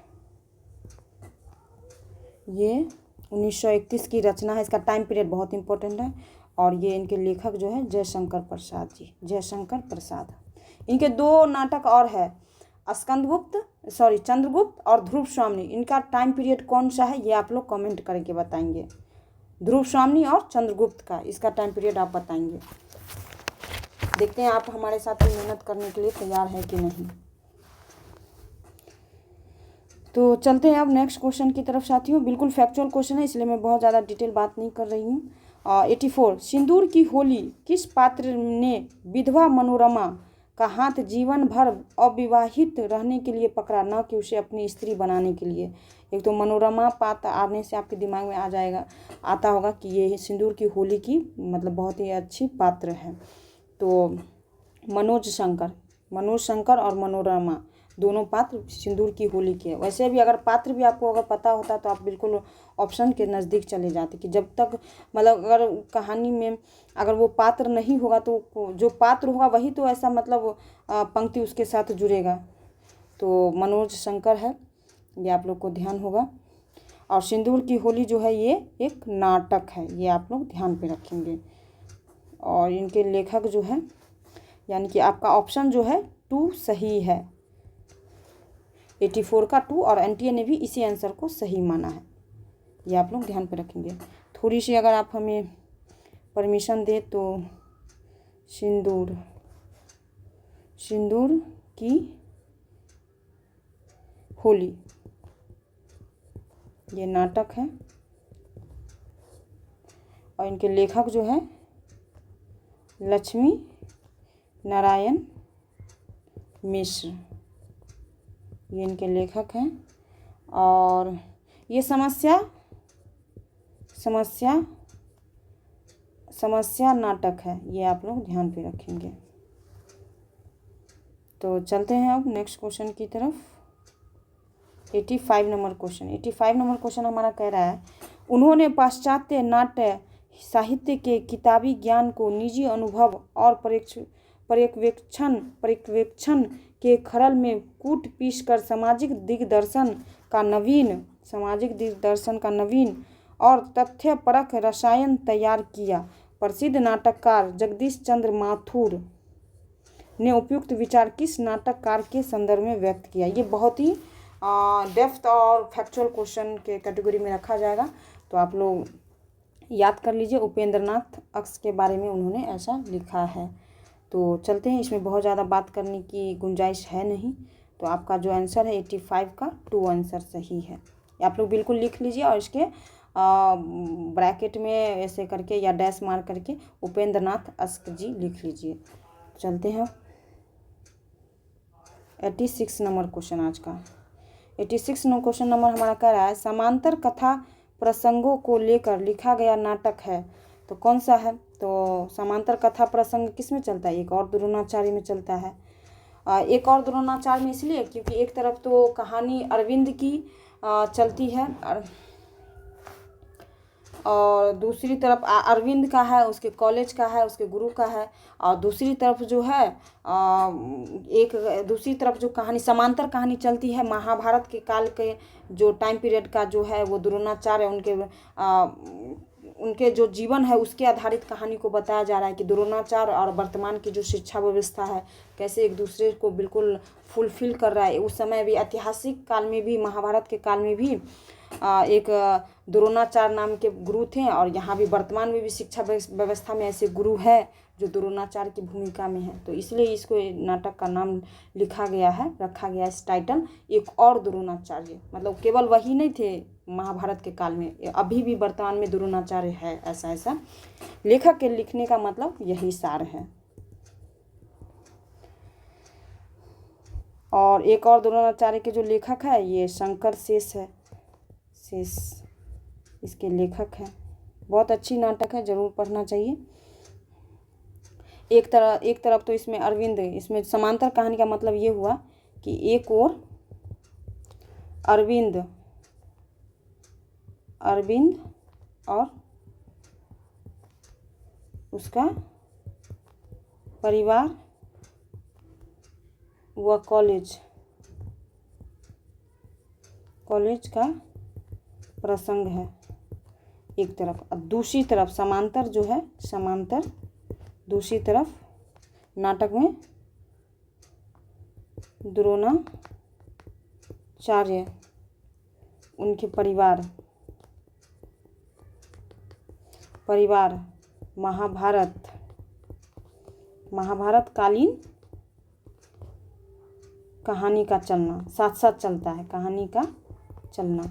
ये 1931 की रचना है, इसका टाइम पीरियड बहुत इंपॉर्टेंट है। और ये इनके लेखक जो है जयशंकर प्रसाद जी, जयशंकर प्रसाद। इनके 2 नाटक और है, चंद्रगुप्त और ध्रुव स्वामिनी। इनका टाइम पीरियड कौन सा है ये आप लोग कमेंट करके बताएंगे। ध्रुव स्वामिनी और चंद्रगुप्त का इसका टाइम पीरियड आप बताएंगे। देखते हैं आप हमारे साथ मेहनत करने के लिए तैयार है कि नहीं। तो चलते हैं अब नेक्स्ट क्वेश्चन की तरफ साथियों। बिल्कुल फैक्चुअल क्वेश्चन है, इसलिए मैं बहुत ज़्यादा डिटेल बात नहीं कर रही हूँ। 84 सिंदूर की होली किस पात्र ने विधवा मनोरमा का हाथ जीवन भर अविवाहित रहने के लिए पकड़ा, न कि उसे अपनी स्त्री बनाने के लिए? एक तो मनोरमा पात्र आने से आपके दिमाग में आता होगा कि ये सिंदूर की होली की मतलब बहुत ही अच्छी पात्र है। तो मनोज शंकर और मनोरमा दोनों पात्र सिंदूर की होली के। वैसे भी अगर पात्र भी आपको अगर पता होता तो आप बिल्कुल ऑप्शन के नज़दीक चले जाते कि जब तक मतलब अगर कहानी में अगर वो पात्र नहीं होगा तो जो पात्र होगा वही तो ऐसा मतलब पंक्ति उसके साथ जुड़ेगा। तो मनोज शंकर है, ये आप लोग को ध्यान होगा। और सिंदूर की होली जो है ये एक नाटक है, ये आप लोग ध्यान पे रखेंगे। और इनके लेखक जो है यानी कि आपका ऑप्शन जो है 2 सही है। 84 का 2 और एनटीए ने भी इसी आंसर को सही माना है, ये आप लोग ध्यान पे रखेंगे। थोड़ी सी अगर आप हमें परमिशन दे तो सिंदूर की होली ये नाटक है और इनके लेखक जो है लक्ष्मी नारायण मिश्र, ये इनके लेखक हैं। और ये समस्या नाटक है, ये आप लोग ध्यान पे रखेंगे। तो चलते हैं अब नेक्स्ट क्वेश्चन की तरफ। 85 नंबर क्वेश्चन हमारा कह रहा है, उन्होंने पाश्चात्य नाट्य साहित्य के किताबी ज्ञान को निजी अनुभव और पर्यवेक्षण के खरल में कूट पीस कर सामाजिक दिग्दर्शन का नवीन और तथ्यपरक रसायन तैयार किया। प्रसिद्ध नाटककार जगदीश चंद्र माथुर ने उपयुक्त विचार किस नाटककार के संदर्भ में व्यक्त किया। ये बहुत ही डेप्थ और फैक्चुअल क्वेश्चन के कैटेगरी में रखा जाएगा, तो आप लोग याद कर लीजिए। उपेंद्रनाथ अक्ष के बारे में उन्होंने ऐसा लिखा है। तो चलते हैं, इसमें बहुत ज़्यादा बात करने की गुंजाइश है नहीं। तो आपका जो आंसर है 85 का 2 आंसर सही है, आप लोग बिल्कुल लिख लीजिए और इसके ब्रैकेट में ऐसे करके या डैश मार करके उपेंद्रनाथ अक्ष जी लिख लीजिए। चलते हैं 86 नंबर क्वेश्चन आज का। 86 क्वेश्चन नंबर हमारा कह रहा है, समांतर कथा प्रसंगों को लेकर लिखा गया नाटक है, तो कौन सा है। तो समांतर कथा प्रसंग किस में चलता है, एक और द्रोणाचार्य में चलता है। एक और द्रोणाचार्य में इसलिए क्योंकि एक तरफ तो कहानी अरविंद की चलती है और दूसरी तरफ अरविंद का है, उसके कॉलेज का है, उसके गुरु का है। और दूसरी तरफ जो है दूसरी तरफ जो कहानी समांतर कहानी चलती है महाभारत के काल के जो टाइम पीरियड का जो है वो द्रोणाचार्य उनके जो जीवन है उसके आधारित कहानी को बताया जा रहा है कि द्रोणाचार्य और वर्तमान की जो शिक्षा व्यवस्था है कैसे एक दूसरे को बिल्कुल फुलफिल कर रहा है। उस समय भी ऐतिहासिक काल में भी महाभारत के काल में भी एक द्रोणाचार्य नाम के गुरु थे और यहाँ भी वर्तमान में भी शिक्षा व्यवस्था में ऐसे गुरु है जो द्रोणाचार्य की भूमिका में है। तो इसलिए इसको नाटक का नाम रखा गया इस टाइटल एक और द्रोणाचार्य, मतलब केवल वही नहीं थे महाभारत के काल में, अभी भी वर्तमान में द्रोणाचार्य है। ऐसा लेखक के लिखने का मतलब यही सार है। और एक और द्रोणाचार्य के जो लेखक है ये शंकर शेष है, इसके लेखक हैं। बहुत अच्छी नाटक है, जरूर पढ़ना चाहिए। एक तरफ तो इसमें अरविंद, इसमें समांतर कहानी का मतलब ये हुआ कि एक और अरविंद और उसका परिवार व कॉलेज का प्रसंग है एक तरफ, और दूसरी तरफ समांतर जो है दूसरी तरफ नाटक में द्रोणाचार्य उनके परिवार महाभारत कालीन कहानी का चलना साथ साथ चलता है, कहानी का चलना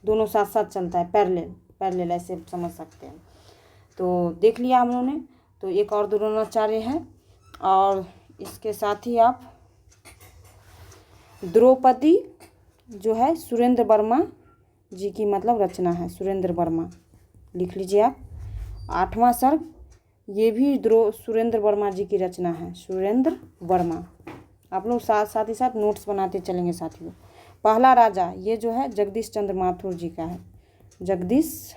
दोनों साथ साथ चलता है, पैरेलल ऐसे समझ सकते हैं। तो देख लिया हम लोगों ने, तो एक और द्रोणाचार्य है और इसके साथ ही आप द्रौपदी जो है सुरेंद्र वर्मा जी की मतलब रचना है, सुरेंद्र वर्मा लिख लीजिए आप। 8वां सर्ग ये भी सुरेंद्र वर्मा जी की रचना है, सुरेंद्र वर्मा। आप लोग साथ ही साथ नोट्स बनाते चलेंगे साथियों। पहला राजा ये जो है जगदीश चंद्र माथुर जी का है, जगदीश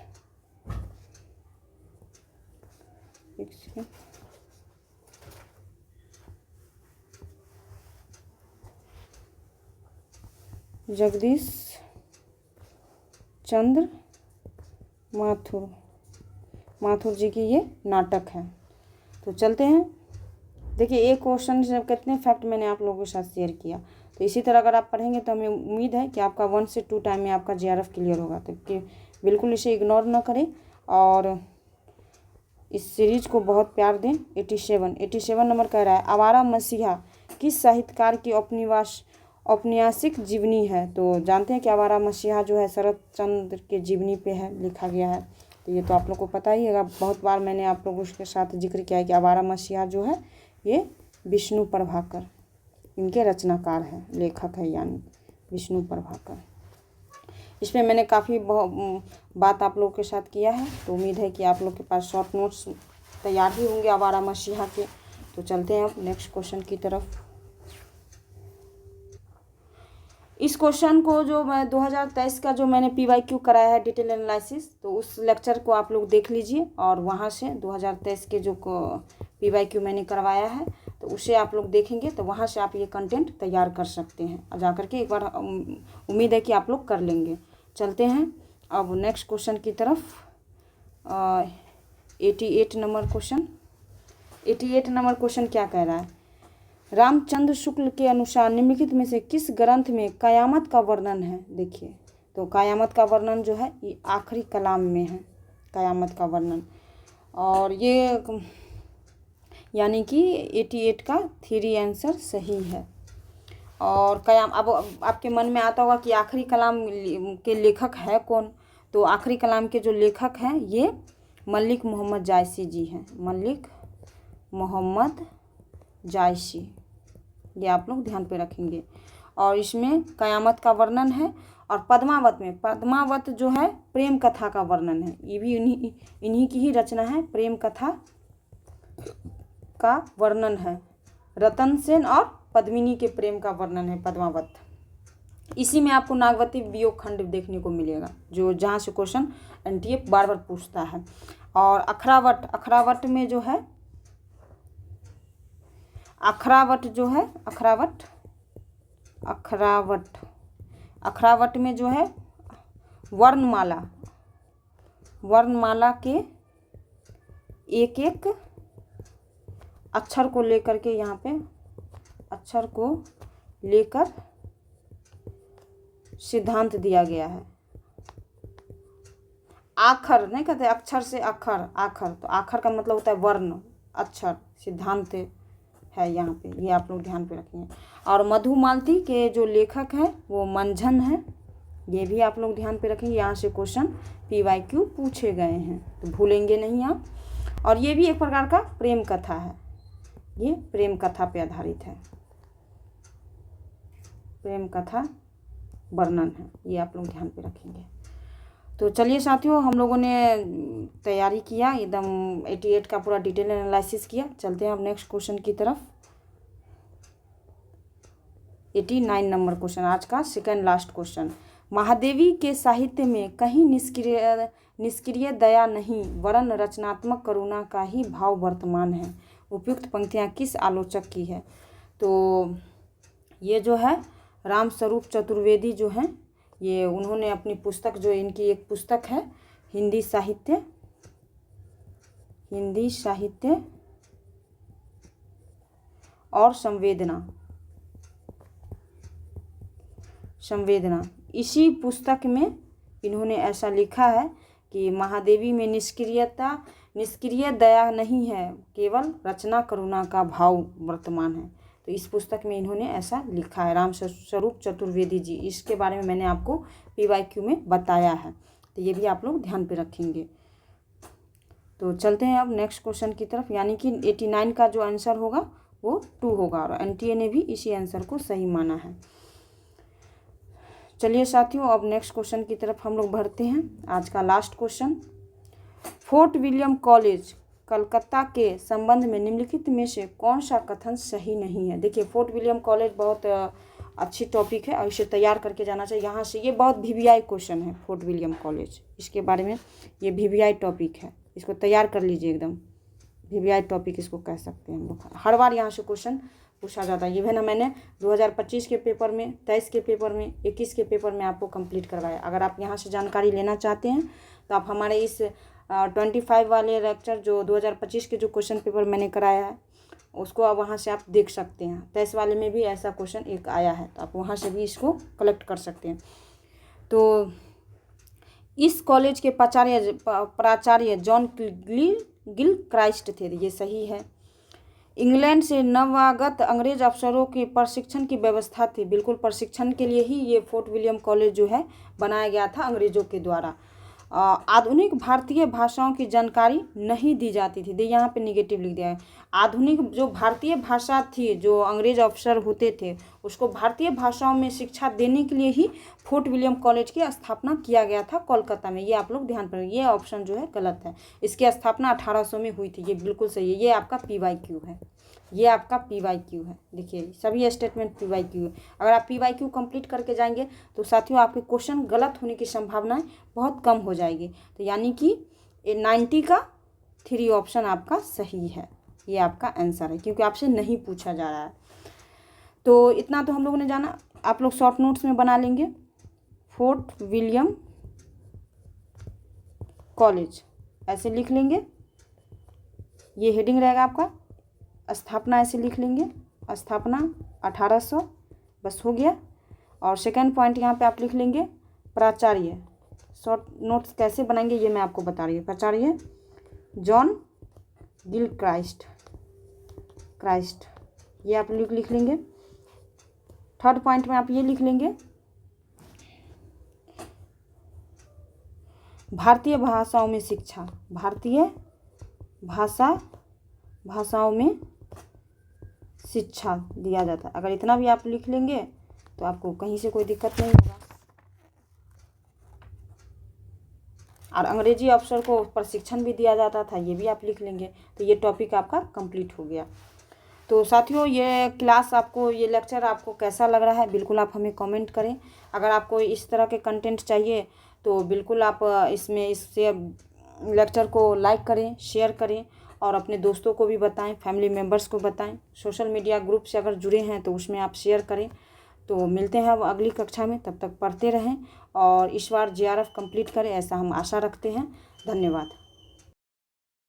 चंद्र माथुर जी की ये नाटक है। तो चलते हैं। देखिए एक क्वेश्चन जब कितने फैक्ट मैंने आप लोगों के साथ शेयर किया, तो इसी तरह अगर आप पढ़ेंगे तो हमें उम्मीद है कि आपका 1 से 2 टाइम में आपका JRF क्लियर होगा। तो कि बिल्कुल इसे इग्नोर ना करें और इस सीरीज को बहुत प्यार दें। 87 नंबर कह रहा है, आवारा मसीहा किस साहित्यकार की औपन्यासिक जीवनी है। तो जानते हैं कि आवारा मसीहा जो है शरत चंद्र के जीवनी पे है, लिखा गया है। तो ये तो आप लोग को पता ही होगा, बहुत बार मैंने आप लोगों के साथ जिक्र किया है कि आवारा मसीहा जो है ये विष्णु प्रभाकर इनके रचनाकार हैं, लेखक है यानी विष्णु प्रभाकर। इसमें मैंने काफ़ी बात आप लोगों के साथ किया है, तो उम्मीद है कि आप लोग के पास शॉर्ट नोट्स तैयार ही होंगे आवारा मसीहा के। तो चलते हैं अब नेक्स्ट क्वेश्चन की तरफ। इस क्वेश्चन को जो मैं 2023 का जो मैंने PYQ कराया है डिटेल एनालिसिस, तो उस लेक्चर को आप लोग देख लीजिए और वहाँ से 2023 के जो PYQ मैंने करवाया है तो उसे आप लोग देखेंगे, तो वहाँ से आप ये कंटेंट तैयार कर सकते हैं। और जा करके एक बार उम्मीद है कि आप लोग कर लेंगे। चलते हैं अब नेक्स्ट क्वेश्चन की तरफ। 88 नंबर क्वेश्चन क्या कह रहा है, रामचंद्र शुक्ल के अनुसार निम्नलिखित में से किस ग्रंथ में कयामत का वर्णन है। देखिए तो कयामत का वर्णन जो है ये आखिरी कलाम में है, कयामत का वर्णन। और ये यानी कि 88 का 3 आंसर सही है। और अब आपके मन में आता होगा कि आखिरी कलाम के लेखक है कौन। तो आखिरी कलाम के जो लेखक हैं ये मलिक मोहम्मद जायसी जी हैं, मलिक मोहम्मद जायसी, ये आप लोग ध्यान पे रखेंगे। और इसमें कयामत का वर्णन है। और पद्मावत जो है प्रेम कथा का वर्णन है, ये भी इन्हीं की ही रचना है, प्रेम कथा का वर्णन है। रतन सेन और पद्मिनी के प्रेम का वर्णन है पद्मावत। इसी में आपको नागवती वियोग खंड देखने को मिलेगा, जो जहाँ से क्वेश्चन NTA बार बार पूछता है। और अखरावट में जो है अखरावट में जो है वर्णमाला के एक एक अक्षर को लेकर के, यहाँ पे अक्षर को लेकर सिद्धांत दिया गया है। आखर नहीं कहते, अक्षर से आखर, तो आखर का मतलब होता है वर्ण, अक्षर, सिद्धांत है यहाँ पे, ये आप लोग ध्यान पे रखेंगे। और मधुमालती के जो लेखक हैं वो मंझन है, ये भी आप लोग ध्यान पे रखेंगे। यहाँ से क्वेश्चन PYQ पूछे गए हैं, तो भूलेंगे नहीं आप। और ये भी एक प्रकार का प्रेम कथा है, ये प्रेम कथा पे आधारित है, प्रेम कथा वर्णन है, ये आप लोग ध्यान पे रखेंगे। तो चलिए साथियों, हम लोगों ने तैयारी किया एकदम 88 का पूरा डिटेल एनालिसिस किया। चलते हैं अब नेक्स्ट क्वेश्चन की तरफ। 89 नंबर क्वेश्चन, आज का सेकंड लास्ट क्वेश्चन। महादेवी के साहित्य में कहीं निष्क्रिय दया नहीं वरन रचनात्मक करुणा का ही भाव वर्तमान है। उपयुक्त पंक्तियाँ किस आलोचक की है। तो ये जो है रामस्वरूप चतुर्वेदी जो हैं, ये उन्होंने अपनी पुस्तक, जो इनकी एक पुस्तक है हिंदी साहित्य और संवेदना, इसी पुस्तक में इन्होंने ऐसा लिखा है कि महादेवी में निष्क्रिय दया नहीं है, केवल रचना करुणा का भाव वर्तमान है। तो इस पुस्तक में इन्होंने ऐसा लिखा है, रामस्वरूप चतुर्वेदी जी। इसके बारे में मैंने आपको PYQ में बताया है, तो ये भी आप लोग ध्यान पे रखेंगे। तो चलते हैं अब नेक्स्ट क्वेश्चन की तरफ, यानी कि 89 का जो आंसर होगा वो 2 होगा, और NTA ने भी इसी आंसर को सही माना है। चलिए साथियों, अब नेक्स्ट क्वेश्चन की तरफ हम लोग बढ़ते हैं। आज का last question, fort William college Calcutta के संबंध में निम्नलिखित में से कौन सा कथन सही नहीं है। देखिए फोर्ट विलियम कॉलेज बहुत अच्छी टॉपिक है और इसे तैयार करके जाना चाहिए। यहाँ से ये बहुत VVI क्वेश्चन है फोर्ट विलियम कॉलेज, इसके बारे में ये VVI टॉपिक है, इसको तैयार कर लीजिए एकदम। VVI टॉपिक इसको कह सकते हैं हम लोग। हर बार यहाँ से क्वेश्चन पूछा जाता है। ये है ना, मैंने 2025 के पेपर में, 23 के पेपर में, 21 के पेपर में आपको कंप्लीट करवाया। अगर आप यहाँ से जानकारी लेना चाहते हैं तो आप हमारे इस 25 वाले लेक्चर जो 2025 के जो क्वेश्चन पेपर मैंने कराया है उसको आप वहाँ से आप देख सकते हैं। 23 वाले में भी ऐसा क्वेश्चन एक आया है, तो आप वहाँ से भी इसको कलेक्ट कर सकते हैं। तो इस कॉलेज के प्राचार्य जॉन गिलक्राइस्ट थे, ये सही है। इंग्लैंड से नवागत अंग्रेज अफसरों के प्रशिक्षण की व्यवस्था थी, बिल्कुल प्रशिक्षण के लिए ही ये फोर्ट विलियम कॉलेज जो है बनाया गया था अंग्रेजों के द्वारा। आधुनिक भारतीय भाषाओं की जानकारी नहीं दी जाती थी, यहाँ पे निगेटिव लिख दिया है। आधुनिक जो भारतीय भाषा थी, जो अंग्रेज अफसर होते थे, उसको भारतीय भाषाओं में शिक्षा देने के लिए ही फोर्ट विलियम कॉलेज की स्थापना किया गया था कोलकाता में। ये आप लोग ध्यान पर, ये ऑप्शन जो है गलत है। इसकी स्थापना 1800 में हुई थी, ये बिल्कुल सही है। ये आपका PYQ है, ये आपका PYQ है। देखिए सभी स्टेटमेंट PYQ है। अगर आप PYQ कंप्लीट करके जाएंगे तो साथियों आपके क्वेश्चन गलत होने की संभावनाएं बहुत कम हो जाएगी। तो यानी कि 90 का 3 ऑप्शन आपका सही है, ये आपका आंसर है, क्योंकि आपसे नहीं पूछा जा रहा है। तो इतना तो हम लोगों ने जाना, आप लोग शॉर्ट नोट्स में बना लेंगे। फोर्ट विलियम कॉलेज ऐसे लिख लेंगे, ये हेडिंग रहेगा आपका। स्थापना ऐसे लिख लेंगे, स्थापना 1800, बस हो गया। और सेकंड पॉइंट यहाँ पे आप लिख लेंगे प्राचार्य। शॉर्ट नोट्स कैसे बनाएंगे ये मैं आपको बता रही हूँ। प्राचार्य जॉन गिलक्राइस्ट, ये आप लिख लेंगे। थर्ड पॉइंट में आप ये लिख लेंगे भारतीय भाषाओं में शिक्षा, भारतीय भाषाओं में शिक्षा दिया जाता है। अगर इतना भी आप लिख लेंगे तो आपको कहीं से कोई दिक्कत नहीं होगा। और अंग्रेजी अफसर को प्रशिक्षण भी दिया जाता था, ये भी आप लिख लेंगे। तो ये टॉपिक आपका कंप्लीट हो गया। तो साथियों ये क्लास आपको, ये लेक्चर आपको कैसा लग रहा है बिल्कुल आप हमें कमेंट करें। अगर आपको इस तरह के कंटेंट चाहिए तो बिल्कुल आप इससे लेक्चर को लाइक करें, शेयर करें और अपने दोस्तों को भी बताएं, फैमिली मेम्बर्स को बताएं। सोशल मीडिया ग्रुप से अगर जुड़े हैं तो उसमें आप शेयर करें। तो मिलते हैं अब अगली कक्षा में, तब तक पढ़ते रहें और इस बार JRF कंप्लीट करें, ऐसा हम आशा रखते हैं। धन्यवाद।